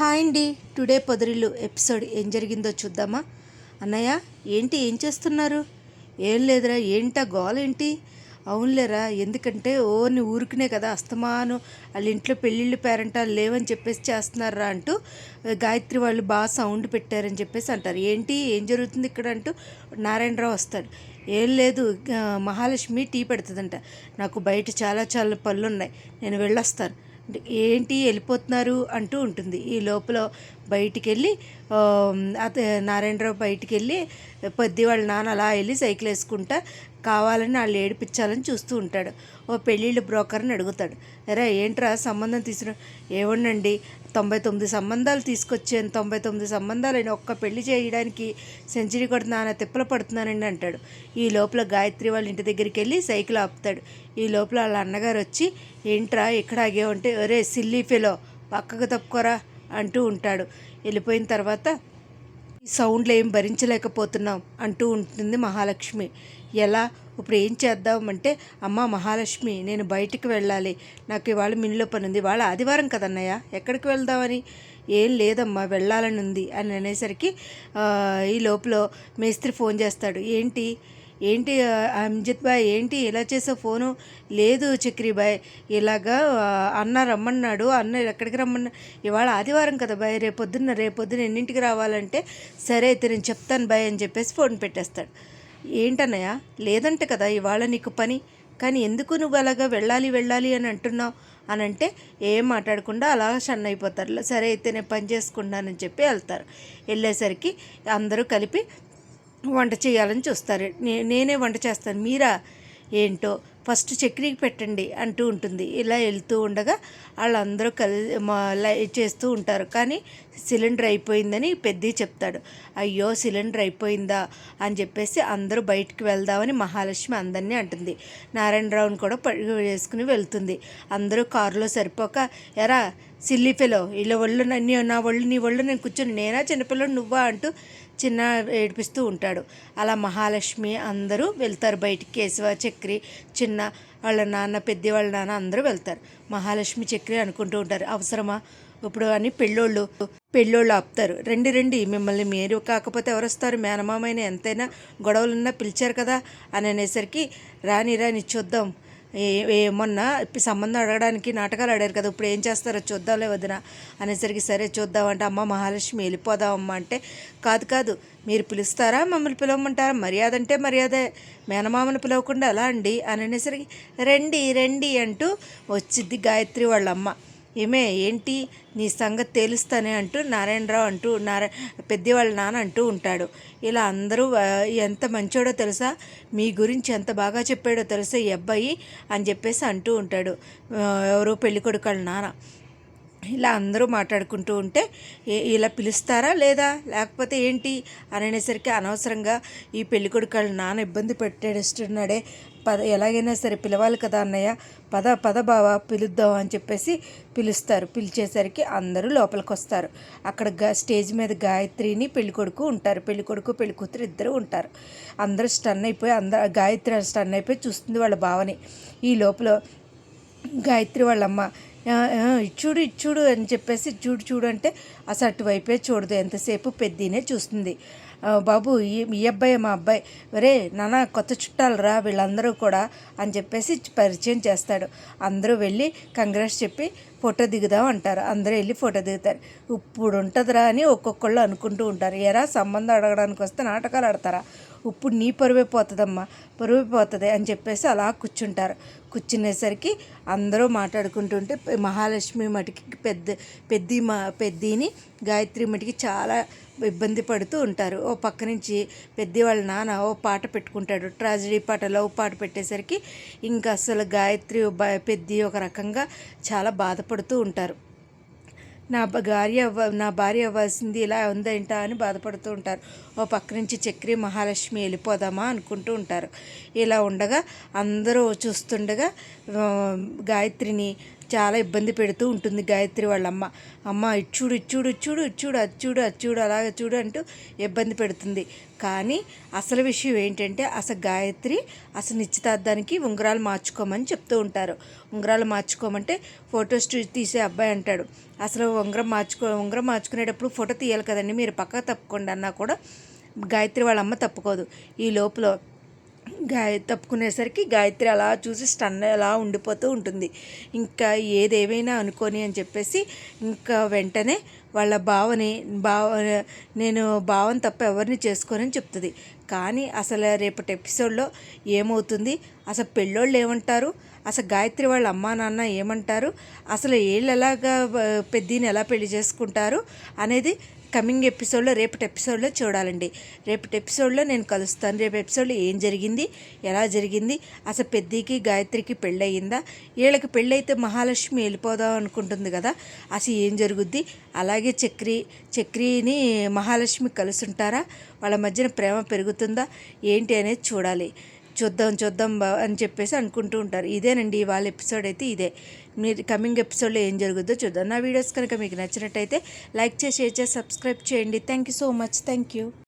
Hi అండి. Today పొదరిల్లు episode ఏం జరిగిందో చూద్దామా? అన్నయ్య ఏంటి, ఏం చేస్తున్నారు? ఏం లేదురా, ఏంటా గోలేంటి? అవునులేరా, ఎందుకంటే ఓని ఊరికనే కదా అస్తమాను వాళ్ళ ఇంట్లో పెళ్ళిళ్ళు పేరంటాలు లేవని చెప్పేసి చేస్తున్నారా అంటూ గాయత్రి వాళ్ళు బాగా సౌండ్ పెట్టారని చెప్పేసి అంటారు. ఏంటి, ఏం జరుగుతుంది ఇక్కడ అంటూ నారాయణరావు వస్తాడు. ఏం లేదు, మహాలక్ష్మి టీ పెడుతుందంట. నాకు బయట చాలా చాలా పనులు ఉన్నాయి, నేను వెళ్ళొస్తాను. ఏంటి వెళ్ళిపోతున్నారు అంటూ ఉంటుంది. ఈ లోపల బయటికి వెళ్ళి నారాయణరావు బయటికి వెళ్ళి పొద్దు వాళ్ళ నాన్న అలా వెళ్ళి సైకిల్ వేసుకుంటా కావాలని వాళ్ళు ఏడిపించాలని చూస్తూ ఉంటాడు. ఓ పెళ్ళిళ్ళు బ్రోకర్ని అడుగుతాడు, ఎరా ఏంట్రా సంబంధం తీసుకురా? ఏమోనండి, 99 సంబంధాలు తీసుకొచ్చాను, 99 సంబంధాలు ఒక్క పెళ్లి చేయడానికి సెంచరీ కొడుతున్నాను, తిప్పలు పడుతున్నానండి అంటాడు. ఈ లోపల గాయత్రి వాళ్ళ ఇంటి దగ్గరికి వెళ్ళి సైకిల్ ఆపుతాడు. ఈ లోపల వాళ్ళ అన్నగారు వచ్చి, ఏంట్రా ఇక్కడ ఆగేవంటే, ఒరే సిల్లీ ఫెలో పక్కకు తప్పుకోరా అంటూ ఉంటాడు. వెళ్ళిపోయిన తర్వాత ఈ సౌండ్లు ఏం భరించలేకపోతున్నాం అంటూ ఉంటుంది మహాలక్ష్మి. ఎలా, ఇప్పుడు ఏం చేద్దామంటే, అమ్మ మహాలక్ష్మి నేను బయటికి వెళ్ళాలి, నాకు ఇవాళ మిన్లో పని ఉంది, ఇవాళ ఆదివారం కదన్నయ్య, ఎక్కడికి వెళ్దామని? ఏం లేదమ్మా వెళ్ళాలని ఉంది అని అనేసరికి ఈ లోపల మేస్త్రి ఫోన్ చేస్తాడు. ఏంటి ఏంటి అంజిత్ బాయ్, ఏంటి ఇలా చేసావు ఫోను? లేదు చక్రి బాయ్, ఇలాగా అన్న రమ్మన్నాడు, అన్న ఎక్కడికి రమ్మన్నా, ఇవాళ ఆదివారం కదా బాయ్, రేపొద్దున ఎన్నింటికి రావాలంటే, సరే అయితే నేను చెప్తాను బాయ్ అని చెప్పేసి ఫోన్ పెట్టేస్తాడు. ఏంటన్నయ్య, లేదంటే కదా ఇవాళ నీకు పని, కానీ ఎందుకు నువ్వు అలాగా వెళ్ళాలి అని అంటున్నావు అని అంటే, ఏం మాట్లాడకుండా అలా షన్ అయిపోతారు. సరే అయితే నేను పని చేసుకుంటానని చెప్పి వెళ్తారు. వెళ్ళేసరికి అందరూ కలిపి వంట చేయాలని చూస్తారు. నేనే వంట చేస్తాను, మీరా? ఏంటో ఫస్ట్ చక్రీకి పెట్టండి అంటూ ఉంటుంది. ఇలా వెళ్తూ ఉండగా వాళ్ళందరూ చేస్తూ ఉంటారు. కానీ సిలిండర్ అయిపోయిందని పెద్ద చెప్తాడు. అయ్యో సిలిండర్ అయిపోయిందా అని చెప్పేసి అందరూ బయటికి వెళ్దామని మహాలక్ష్మి అందరినీ అంటుంది. నారాయణరావుని కూడా వేసుకుని వెళ్తుంది. అందరూ కారులో సరిపోక, ఎరా సిల్లీ ఫెలో, ఇలా ఒళ్ళు నా ఒళ్ళు నీ ఒళ్ళు నేను కూర్చొని, నేనా చిన్నపిల్లడు నువ్వా అంటూ చిన్న ఏడిపిస్తూ ఉంటాడు. అలా మహాలక్ష్మి అందరూ వెళ్తారు బయటికి. కేశవ, చక్రి, చిన్న వాళ్ళ నాన్న, పెద్ద వాళ్ళ నాన్న అందరూ వెళ్తారు. మహాలక్ష్మి చక్రి అనుకుంటూ ఉంటారు, అవసరమా ఇప్పుడు అని పెళ్ళోళ్ళు ఆపుతారు. రండి మిమ్మల్ని మీరు కాకపోతే ఎవరు వస్తారు, మేనమామైన ఎంతైనా గొడవలున్నా పిలిచారు కదా అని అనేసరికి, రాని చూద్దాం, మొన్న సంబంధం అడగడానికి నాటకాలు ఆడారు కదా, ఇప్పుడు ఏం చేస్తారో చూద్దాంలే వదిన అనేసరికి, సరే చూద్దామంటే, అమ్మ మహాలక్ష్మి వెళ్ళిపోదామమ్మా అంటే, కాదు మీరు పిలుస్తారా మమ్మల్ని పిలవమంటారా? మర్యాద అంటే మర్యాదే, మేనమామను పిలవకుండా ఎలా అండి అని అనేసరికి, రండి అంటూ వచ్చిద్ది గాయత్రి వాళ్ళమ్మ. ఏమే ఏంటి నీ సంగతి తేలుస్తానే అంటూ నారాయణరావు పెద్దవాళ్ళ నాన్న అంటూ ఉంటాడు. ఇలా అందరూ ఎంత మంచోడో తెలుసా, మీ గురించి ఎంత బాగా చెప్పాడో తెలుసా ఈ అబ్బాయి అని చెప్పేసి అంటూ ఉంటాడు ఎవరో పెళ్ళికొడుకు వాళ్ళ నాన్న. ఇలా అందరూ మాట్లాడుకుంటూ ఉంటే, ఇలా పిలుస్తారా లేదా లేకపోతే ఏంటి అని అనేసరికి, అనవసరంగా ఈ పెళ్ళికొడుకు వాళ్ళ నాన్న ఇబ్బంది పెట్టేస్తున్నాడే, ఎలాగైనా సరే పిలవాలి కదా అన్నయ్య, పద బావా పిలుద్దాం అని చెప్పేసి పిలుస్తారు. పిలిచేసరికి అందరూ లోపలికి వస్తారు. అక్కడ స్టేజ్ మీద గాయత్రిని పెళ్ళికొడుకు ఉంటారు. పెళ్ళికొడుకు పెళ్ళికూతురు ఇద్దరు ఉంటారు. అందరూ స్టన్ అయిపోయి, గాయత్రి స్టన్ అయిపోయి చూస్తుంది వాళ్ళ బావని. ఈ లోపల గాయత్రి వాళ్ళమ్మ, ఇచ్చుడు అని చెప్పేసి, చూడు అంటే అసలు అటువైపే చూడదు, ఎంతసేపు పెద్దనే చూస్తుంది. బాబు ఈ అబ్బాయి మా అబ్బాయి, ఒరే నాన్న కొత్త చుట్టాలు రా వీళ్ళందరూ కూడా అని చెప్పేసి పరిచయం చేస్తాడు. అందరూ వెళ్ళి కంగ్రాట్స్ చెప్పి ఫోటో దిగుదాం అంటారు. అందరూ వెళ్ళి ఫోటో దిగుతారు. ఇప్పుడు ఉంటుందిరా అని ఒక్కొక్కళ్ళు అనుకుంటూ ఉంటారు. ఎరా సంబంధం అడగడానికి వస్తే నాటకాలు ఆడతారా, ఇప్పుడు నీ పరువే పోతుంది అని చెప్పేసి అలా కూర్చుంటారు. కూర్చునేసరికి అందరూ మాట్లాడుకుంటుంటే, మహాలక్ష్మి మటుకి పెద్దిని గాయత్రి మటుకి చాలా ఇబ్బంది పడుతూ ఉంటారు. ఓ పక్క నుంచి వాళ్ళ నాన్న ఓ పాట పెట్టుకుంటాడు, ట్రాజడీ పాట, లవ్ పాట పెట్టేసరికి ఇంకా అసలు గాయత్రి పెద్ది ఒక రకంగా చాలా బాధపడుతూ ఉంటారు. నా భార్య అవ్వాల్సింది ఇలా ఉందేంటా అని బాధపడుతూ ఉంటారు. ఓ పక్క నుంచి చక్రి, మహాలక్ష్మి వెళ్ళిపోదామా అనుకుంటూ ఉంటారు. ఇలా ఉండగా అందరూ చూస్తుండగా గాయత్రిని చాలా ఇబ్బంది పెడుతూ ఉంటుంది గాయత్రి వాళ్ళ అమ్మ. అమ్మ ఇటు చూడు ఇటు చూడు ఇటు చూడు ఇటు చూడు అది చూడు అది చూడు అలాగే చూడు అంటూ ఇబ్బంది పెడుతుంది. కానీ అసలు విషయం ఏంటంటే అసలు గాయత్రి అసలు నిశ్చితార్థానికి ఉంగరాలు మార్చుకోమని చెప్తూ ఉంటారు. ఉంగరాలు మార్చుకోమంటే ఫొటోస్ తీసే అబ్బాయి అంటాడు, అసలు ఉంగరం మార్చుకునేటప్పుడు ఫోటో తీయాలి కదండి, మీరు పక్కకు తప్పుకోండి అన్నా కూడా గాయత్రి వాళ్ళ అమ్మ తప్పుకోదు. ఈ లోపల తప్పుకునేసరికి గాయత్రి అలా చూసి స్టన్ అలా ఉండిపోతూ ఉంటుంది. ఇంకా ఏదేమైనా అనుకోని అని చెప్పేసి ఇంకా వెంటనే వాళ్ళ నేను బావని తప్ప ఎవరిని చేసుకోనని చెప్తుంది. కానీ అసలు రేపటి ఎపిసోడ్లో ఏమవుతుంది, అసలు పెళ్ళోళ్ళు ఏమంటారు, అసలు గాయత్రి వాళ్ళ అమ్మా నాన్న ఏమంటారు, అసలు వీళ్ళు ఎలాగా పెద్దని ఎలా పెళ్లి చేసుకుంటారు అనేది కమింగ్ ఎపిసోడ్లో రేపటి ఎపిసోడ్లో చూడాలండి. రేపటి ఎపిసోడ్లో నేను కలుస్తాను. రేపు ఎపిసోడ్లో ఏం జరిగింది, ఎలా జరిగింది, అసలు పెద్దికి గాయత్రికి పెళ్ళయిందా, వీళ్ళకి పెళ్ళైతే మహాలక్ష్మి వెళ్ళిపోదాం అనుకుంటుంది కదా, అసలు ఏం జరుగుద్ది, అలాగే చక్రిని మహాలక్ష్మి కలుసుంటారా, వాళ్ళ మధ్యన ప్రేమ పెరుగుతుందా ఏంటి అనేది చూద్దాం అని చెప్పేసి అనుకుంటూ ఉంటారు. ఇదేనండి వాళ్ళ ఎపిసోడ్ అయితే ఇదే. మీరు కమింగ్ ఎపిసోడ్లో ఏం జరుగుద్దో చూద్దాం. నా వీడియోస్ కనుక మీకు నచ్చినట్టయితే లైక్ చేసి షేర్ చేసి సబ్స్క్రైబ్ చేయండి. Thank you so much. Thank you.